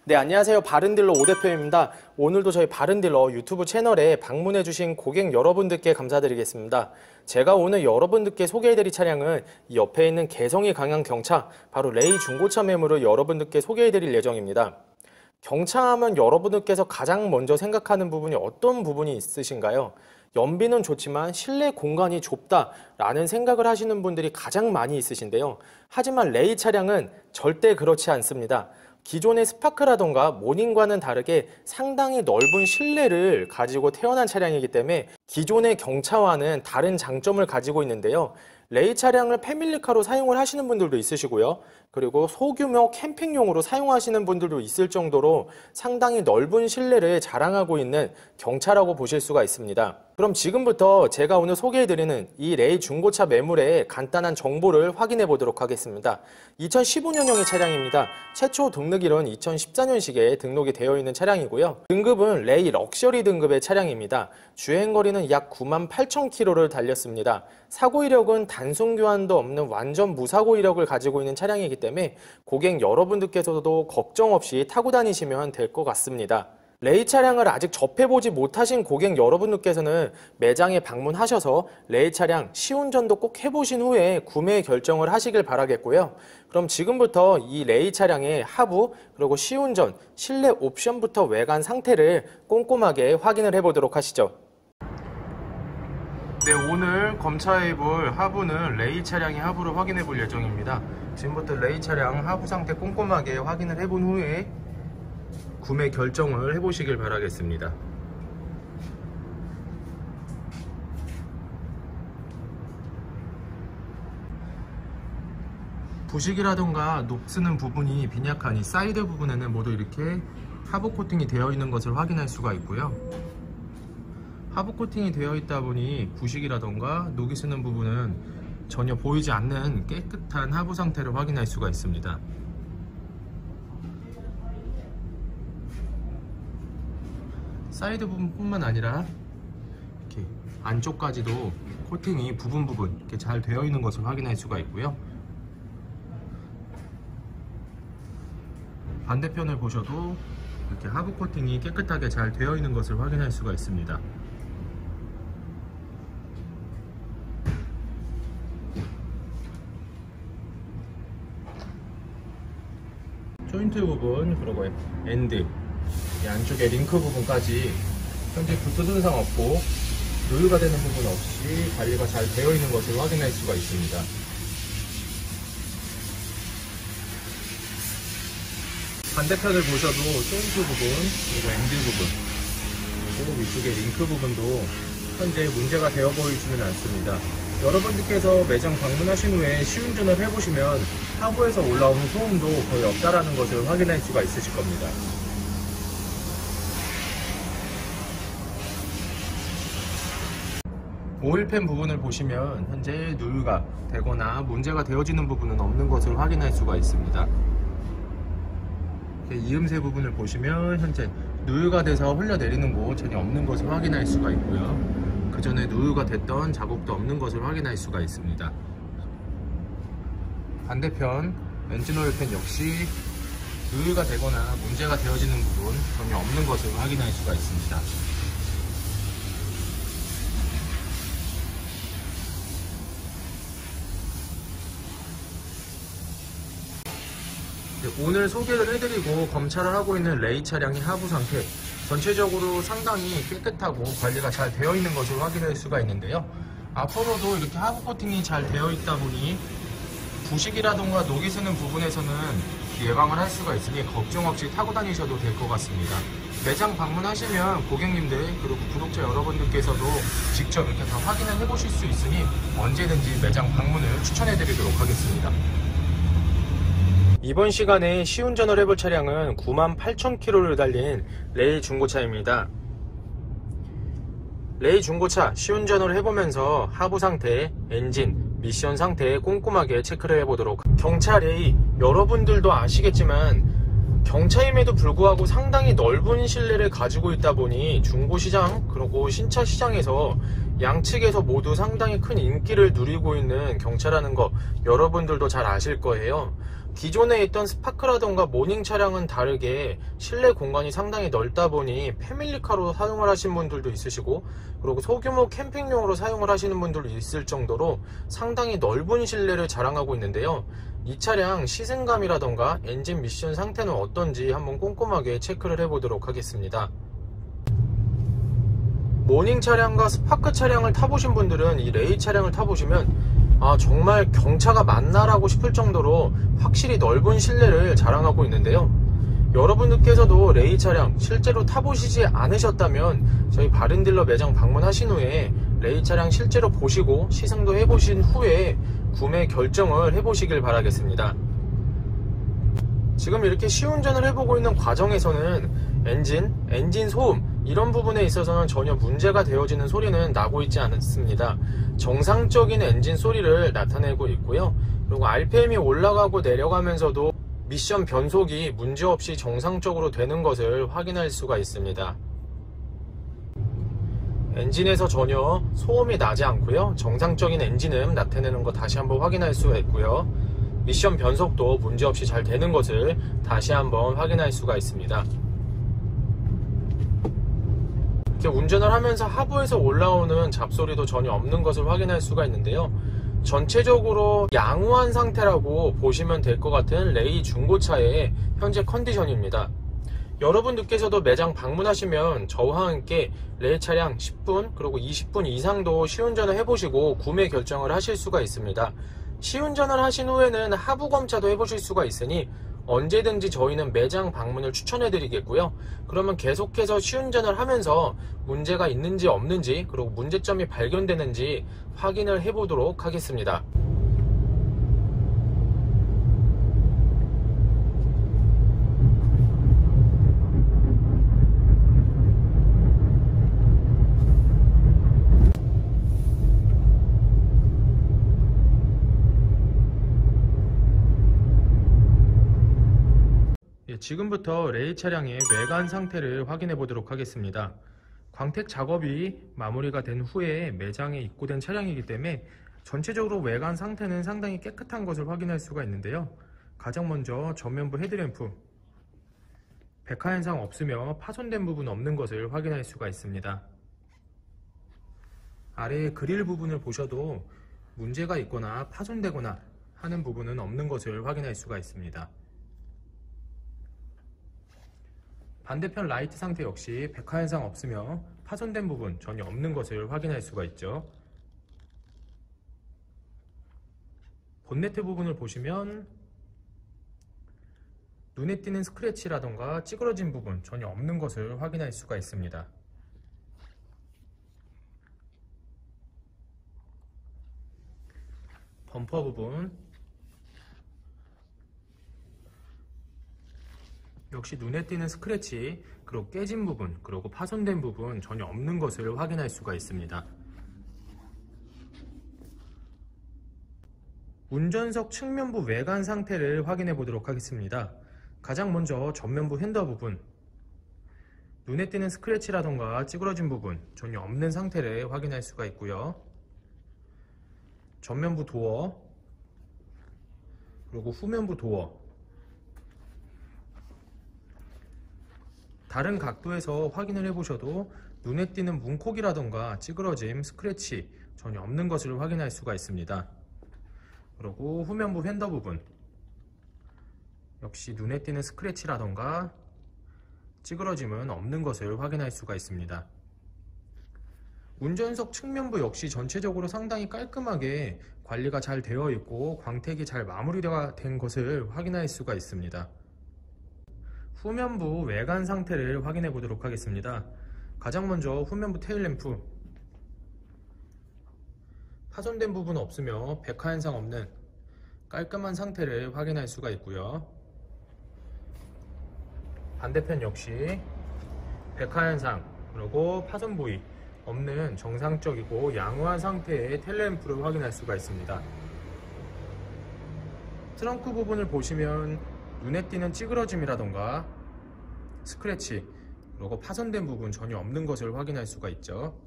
네, 안녕하세요. 바른딜러 오 대표입니다. 오늘도 저희 바른딜러 유튜브 채널에 방문해주신 고객 여러분들께 감사드리겠습니다. 제가 오늘 여러분들께 소개해드릴 차량은 이 옆에 있는 개성이 강한 경차, 바로 레이 중고차 매물을 여러분들께 소개해드릴 예정입니다. 경차하면 여러분들께서 가장 먼저 생각하는 부분이 어떤 부분이 있으신가요? 연비는 좋지만 실내 공간이 좁다라는 생각을 하시는 분들이 가장 많이 있으신데요. 하지만 레이 차량은 절대 그렇지 않습니다. 기존의 스파크라던가 모닝과는 다르게 상당히 넓은 실내를 가지고 태어난 차량이기 때문에 기존의 경차와는 다른 장점을 가지고 있는데요. 레이 차량을 패밀리카로 사용을 하시는 분들도 있으시고요. 그리고 소규모 캠핑용으로 사용하시는 분들도 있을 정도로 상당히 넓은 실내를 자랑하고 있는 경차라고 보실 수가 있습니다. 그럼 지금부터 제가 오늘 소개해드리는 이 레이 중고차 매물의 간단한 정보를 확인해 보도록 하겠습니다. 2015년형의 차량입니다. 최초 등록일은 2014년식에 등록이 되어 있는 차량이고요. 등급은 레이 럭셔리 등급의 차량입니다. 주행거리는 약 98,000km를 달렸습니다. 사고 이력은 단순 교환도 없는 완전 무사고 이력을 가지고 있는 차량이기 때문에 고객 여러분들께서도 걱정 없이 타고 다니시면 될 것 같습니다. 레이 차량을 아직 접해보지 못하신 고객 여러분들께서는 매장에 방문하셔서 레이 차량 시운전도 꼭 해보신 후에 구매 결정을 하시길 바라겠고요. 그럼 지금부터 이 레이 차량의 하부 그리고 시운전, 실내 옵션부터 외관 상태를 꼼꼼하게 확인을 해보도록 하시죠. 네, 오늘 검차해볼 하부는 레이 차량의 하부를 확인해 볼 예정입니다. 지금부터 레이 차량 하부 상태 꼼꼼하게 확인을 해본 후에 구매 결정을 해보시길 바라겠습니다. 부식이라던가 녹쓰는 부분이 빈약한 이 사이드 부분에는 모두 이렇게 하부 코팅이 되어 있는 것을 확인할 수가 있고요. 하부 코팅이 되어 있다 보니 부식이라던가 녹이 쓰는 부분은 전혀 보이지 않는 깨끗한 하부 상태를 확인할 수가 있습니다. 사이드 부분뿐만 아니라 이렇게 안쪽까지도 코팅이 부분 이렇게 잘 되어 있는 것을 확인할 수가 있고요. 반대편을 보셔도 이렇게 하부 코팅이 깨끗하게 잘 되어 있는 것을 확인할 수가 있습니다. 조인트 부분 그리고 엔드 이 안쪽에 링크 부분까지 현재 구트 손상 없고 누유가 되는 부분 없이 관리가 잘 되어 있는 것을 확인할 수가 있습니다. 반대편을 보셔도 조인트 부분 그리고 엔드 부분 그리고 위쪽에 링크 부분도 현재 문제가 되어 보이지는 않습니다. 여러분들께서 매장 방문하신 후에 시운전을 해보시면 하부에서 올라오는 소음도 거의 없다라는 것을 확인할 수가 있으실 겁니다. 오일팬 부분을 보시면 현재 누유가 되거나 문제가 되어지는 부분은 없는 것을 확인할 수가 있습니다. 이음새 부분을 보시면 현재 누유가 돼서 흘러내리는 곳 전혀 없는 것을 확인할 수가 있고요. 그 전에 누유가 됐던 자국도 없는 것을 확인할 수가 있습니다. 반대편 엔진 오일팬 역시 누유가 되거나 문제가 되어지는 부분 전혀 없는 것을 확인할 수가 있습니다. 오늘 소개를 해드리고 검차를 하고 있는 레이 차량의 하부 상태 전체적으로 상당히 깨끗하고 관리가 잘 되어 있는 것을 확인할 수가 있는데요. 앞으로도 이렇게 하부 코팅이 잘 되어 있다 보니 부식이라던가 녹이 쓰는 부분에서는 예방을 할 수가 있으니 걱정 없이 타고 다니셔도 될 것 같습니다. 매장 방문하시면 고객님들 그리고 구독자 여러분들께서도 직접 이렇게 다 확인을 해보실 수 있으니 언제든지 매장 방문을 추천해 드리도록 하겠습니다. 이번 시간에 시운전을 해볼 차량은 98,000km를 달린 레이 중고차입니다. 레이 중고차 시운전을 해보면서 하부 상태, 엔진, 미션 상태 꼼꼼하게 체크를 해보도록. 경차 레이 여러분들도 아시겠지만 경차임에도 불구하고 상당히 넓은 실내를 가지고 있다 보니 중고시장 그리고 신차 시장에서 양측에서 모두 상당히 큰 인기를 누리고 있는 경차라는 거 여러분들도 잘 아실 거예요. 기존에 있던 스파크라던가 모닝 차량은 다르게 실내 공간이 상당히 넓다 보니 패밀리카로 사용을 하신 분들도 있으시고, 그리고 소규모 캠핑용으로 사용을 하시는 분들도 있을 정도로 상당히 넓은 실내를 자랑하고 있는데요. 이 차량 시승감이라던가 엔진 미션 상태는 어떤지 한번 꼼꼼하게 체크를 해보도록 하겠습니다. 모닝 차량과 스파크 차량을 타보신 분들은 이 레이 차량을 타보시면 정말 경차가 맞나라고 싶을 정도로 확실히 넓은 실내를 자랑하고 있는데요. 여러분들께서도 레이 차량 실제로 타보시지 않으셨다면 저희 바른딜러 매장 방문하신 후에 레이 차량 실제로 보시고 시승도 해보신 후에 구매 결정을 해보시길 바라겠습니다. 지금 이렇게 시운전을 해보고 있는 과정에서는 엔진 소음 이런 부분에 있어서는 전혀 문제가 되어지는 소리는 나고 있지 않습니다. 정상적인 엔진 소리를 나타내고 있고요. 그리고 RPM이 올라가고 내려가면서도 미션 변속이 문제없이 정상적으로 되는 것을 확인할 수가 있습니다. 엔진에서 전혀 소음이 나지 않고요. 정상적인 엔진음 나타내는 거 다시 한번 확인할 수가 있고요. 미션 변속도 문제없이 잘 되는 것을 다시 한번 확인할 수가 있습니다. 이렇게 운전을 하면서 하부에서 올라오는 잡소리도 전혀 없는 것을 확인할 수가 있는데요. 전체적으로 양호한 상태라고 보시면 될 것 같은 레이 중고차의 현재 컨디션입니다. 여러분들께서도 매장 방문하시면 저와 함께 레이 차량 10분 그리고 20분 이상도 시운전을 해보시고 구매 결정을 하실 수가 있습니다. 시운전을 하신 후에는 하부 검차도 해보실 수가 있으니 언제든지 저희는 매장 방문을 추천해 드리겠고요. 그러면 계속해서 시운전을 하면서 문제가 있는지 없는지, 그리고 문제점이 발견되는지 확인을 해 보도록 하겠습니다. 지금부터 레이 차량의 외관 상태를 확인해 보도록 하겠습니다. 광택 작업이 마무리가 된 후에 매장에 입고된 차량이기 때문에 전체적으로 외관 상태는 상당히 깨끗한 것을 확인할 수가 있는데요. 가장 먼저 전면부 헤드램프 백화 현상 없으며 파손된 부분 없는 것을 확인할 수가 있습니다. 아래 그릴 부분을 보셔도 문제가 있거나 파손되거나 하는 부분은 없는 것을 확인할 수가 있습니다. 반대편 라이트 상태 역시 백화 현상 없으며 파손된 부분 전혀 없는 것을 확인할 수가 있죠. 본네트 부분을 보시면 눈에 띄는 스크래치라던가 찌그러진 부분 전혀 없는 것을 확인할 수가 있습니다. 범퍼 부분 역시 눈에 띄는 스크래치, 그리고 깨진 부분, 그리고 파손된 부분 전혀 없는 것을 확인할 수가 있습니다. 운전석 측면부 외관 상태를 확인해 보도록 하겠습니다. 가장 먼저 전면부 핸더 부분 눈에 띄는 스크래치라던가 찌그러진 부분 전혀 없는 상태를 확인할 수가 있고요. 전면부 도어 그리고 후면부 도어 다른 각도에서 확인을 해보셔도 눈에 띄는 문콕이라던가 찌그러짐, 스크래치 전혀 없는 것을 확인할 수가 있습니다. 그리고 후면부 휀더 부분 역시 눈에 띄는 스크래치라던가 찌그러짐은 없는 것을 확인할 수가 있습니다. 운전석 측면부 역시 전체적으로 상당히 깔끔하게 관리가 잘 되어 있고 광택이 잘 마무리가 된 것을 확인할 수가 있습니다. 후면부 외관 상태를 확인해 보도록 하겠습니다. 가장 먼저 후면부 테일램프 파손된 부분 없으며 백화 현상 없는 깔끔한 상태를 확인할 수가 있고요. 반대편 역시 백화 현상 그리고 파손 부위 없는 정상적이고 양호한 상태의 테일램프를 확인할 수가 있습니다. 트렁크 부분을 보시면 눈에 띄는 찌그러짐이라던가 스크래치 그리고 파손된 부분 전혀 없는 것을 확인할 수가 있죠.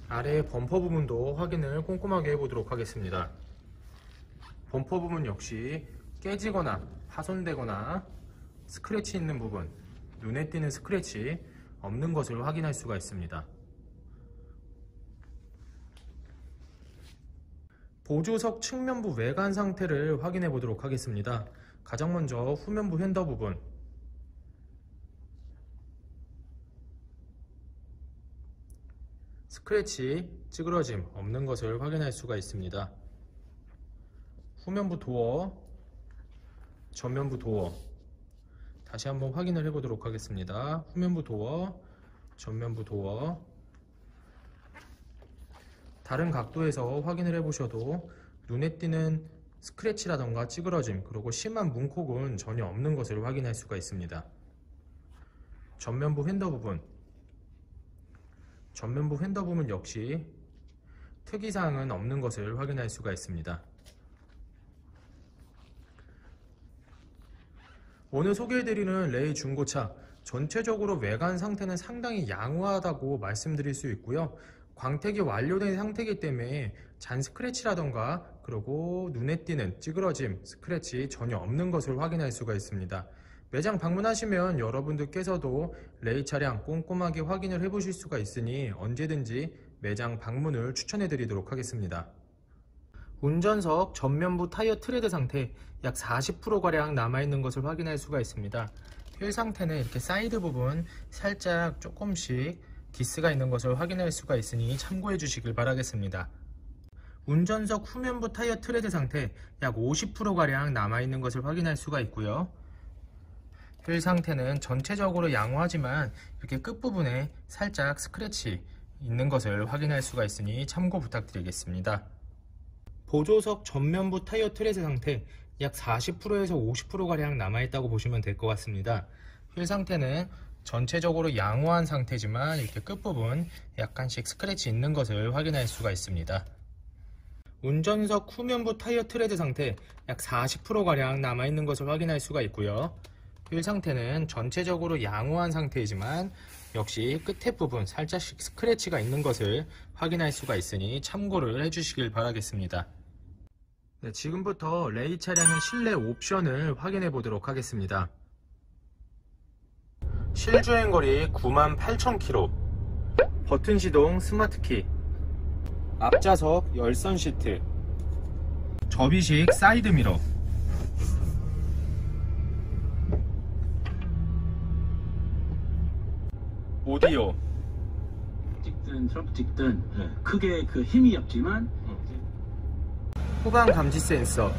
아래 범퍼 부분도 확인을 꼼꼼하게 해보도록 하겠습니다. 범퍼 부분 역시 깨지거나 파손되거나 스크래치 있는 부분, 눈에 띄는 스크래치 없는 것을 확인할 수가 있습니다. 보조석 측면부 외관 상태를 확인해 보도록 하겠습니다. 가장 먼저 후면부 핸더 부분, 스크래치, 찌그러짐 없는 것을 확인할 수가 있습니다. 후면부 도어, 전면부 도어 다시 한번 확인을 해 보도록 하겠습니다. 후면부 도어, 전면부 도어 다른 각도에서 확인을 해 보셔도 눈에 띄는 스크래치라던가 찌그러짐 그리고 심한 문콕은 전혀 없는 것을 확인할 수가 있습니다. 전면부 핸더 부분, 전면부 핸더 부분 역시 특이사항은 없는 것을 확인할 수가 있습니다. 오늘 소개해드리는 레이 중고차 전체적으로 외관 상태는 상당히 양호하다고 말씀드릴 수 있고요. 광택이 완료된 상태이기 때문에 잔 스크래치라던가 그리고 눈에 띄는 찌그러짐, 스크래치 전혀 없는 것을 확인할 수가 있습니다. 매장 방문하시면 여러분들께서도 레이 차량 꼼꼼하게 확인을 해보실 수가 있으니 언제든지 매장 방문을 추천해 드리도록 하겠습니다. 운전석 전면부 타이어 트레드 상태 약 40%가량 남아있는 것을 확인할 수가 있습니다. 휠 상태는 이렇게 사이드 부분 살짝 조금씩 기스가 있는 것을 확인할 수가 있으니 참고해 주시길 바라겠습니다. 운전석 후면부 타이어 트레드 상태 약 50%가량 남아있는 것을 확인할 수가 있고요. 휠 상태는 전체적으로 양호하지만 이렇게 끝부분에 살짝 스크래치 있는 것을 확인할 수가 있으니 참고 부탁드리겠습니다. 보조석 전면부 타이어 트레드 상태 약 40%에서 50%가량 남아있다고 보시면 될 것 같습니다. 휠 상태는 전체적으로 양호한 상태지만 이렇게 끝부분 약간씩 스크래치 있는 것을 확인할 수가 있습니다. 운전석 후면부 타이어 트레드 상태 약 40%가량 남아있는 것을 확인할 수가 있고요. 휠 상태는 전체적으로 양호한 상태이지만 역시 끝에 부분 살짝씩 스크래치가 있는 것을 확인할 수가 있으니 참고를 해주시길 바라겠습니다. 네, 지금부터 레이 차량의 실내 옵션을 확인해 보도록 하겠습니다. 실주행거리 98,000km, 버튼 시동 스마트키, 앞좌석 열선 시트, 접이식 사이드미러, 오디오, 찍든 트럭 찍든 크게 그 힘이 없지만 후방 감지 센서,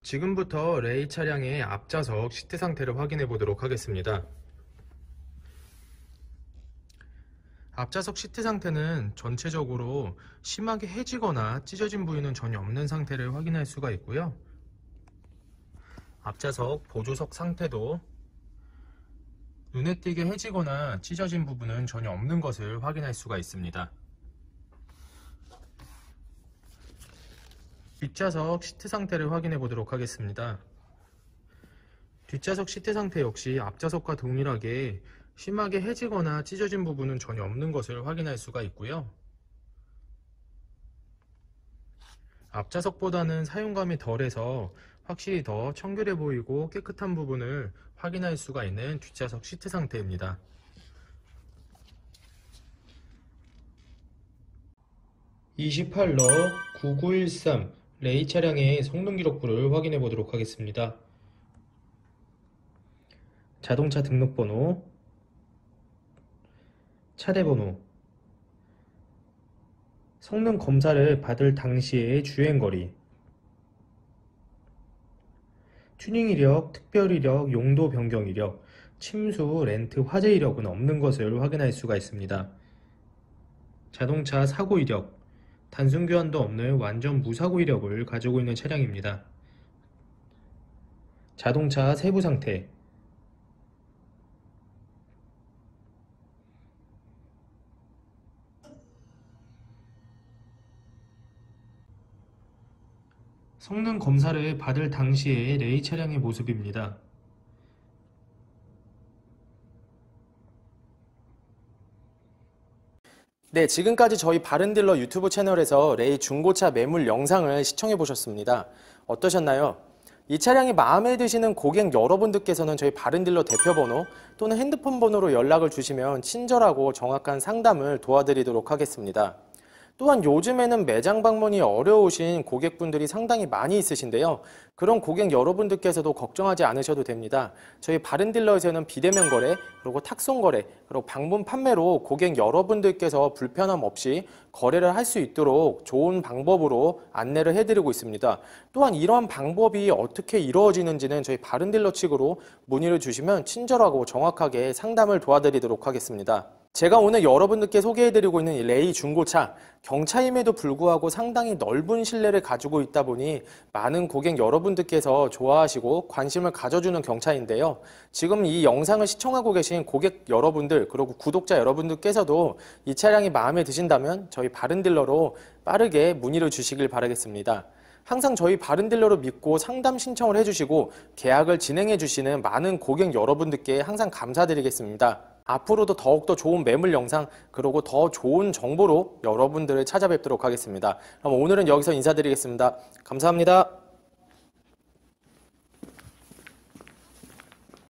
지금부터 레이 차량의 앞좌석 시트 상태를 확인해 보도록 하겠습니다. 앞좌석 시트 상태는 전체적으로 심하게 해지거나 찢어진 부위는 전혀 없는 상태를 확인할 수가 있고요. 앞좌석 보조석 상태도 눈에 띄게 해지거나 찢어진 부분은 전혀 없는 것을 확인할 수가 있습니다. 뒷좌석 시트 상태를 확인해 보도록 하겠습니다. 뒷좌석 시트 상태 역시 앞좌석과 동일하게 심하게 해지거나 찢어진 부분은 전혀 없는 것을 확인할 수가 있고요. 앞좌석보다는 사용감이 덜해서 확실히 더 청결해 보이고 깨끗한 부분을 확인할 수가 있는 뒷좌석 시트 상태입니다. (28러 9913) 레이 차량의 성능 기록부를 확인해 보도록 하겠습니다. 자동차 등록번호, 차례번호, 성능 검사를 받을 당시의 주행거리, 튜닝 이력, 특별 이력, 용도 변경 이력, 침수, 렌트, 화재 이력은 없는 것을 확인할 수가 있습니다. 자동차 사고 이력, 단순 교환도 없는 완전 무사고 이력을 가지고 있는 차량입니다. 자동차 세부 상태, 성능 검사를 받을 당시의 레이 차량의 모습입니다. 네, 지금까지 저희 바른딜러 유튜브 채널에서 레이 중고차 매물 영상을 시청해 보셨습니다. 어떠셨나요? 이 차량이 마음에 드시는 고객 여러분들께서는 저희 바른딜러 대표번호 또는 핸드폰 번호로 연락을 주시면 친절하고 정확한 상담을 도와드리도록 하겠습니다. 또한 요즘에는 매장 방문이 어려우신 고객분들이 상당히 많이 있으신데요. 그런 고객 여러분들께서도 걱정하지 않으셔도 됩니다. 저희 바른딜러에서는 비대면 거래, 그리고 탁송 거래, 그리고 방문 판매로 고객 여러분들께서 불편함 없이 거래를 할 수 있도록 좋은 방법으로 안내를 해드리고 있습니다. 또한 이러한 방법이 어떻게 이루어지는지는 저희 바른딜러 측으로 문의를 주시면 친절하고 정확하게 상담을 도와드리도록 하겠습니다. 제가 오늘 여러분들께 소개해드리고 있는 이 레이 중고차, 경차임에도 불구하고 상당히 넓은 실내를 가지고 있다 보니 많은 고객 여러분들께서 좋아하시고 관심을 가져주는 경차인데요. 지금 이 영상을 시청하고 계신 고객 여러분들 그리고 구독자 여러분들께서도 이 차량이 마음에 드신다면 저희 바른딜러로 빠르게 문의를 주시길 바라겠습니다. 항상 저희 바른딜러로 믿고 상담 신청을 해주시고 계약을 진행해 주시는 많은 고객 여러분들께 항상 감사드리겠습니다. 앞으로도 더욱더 좋은 매물 영상 그리고 더 좋은 정보로 여러분들을 찾아뵙도록 하겠습니다. 그럼 오늘은 여기서 인사드리겠습니다. 감사합니다.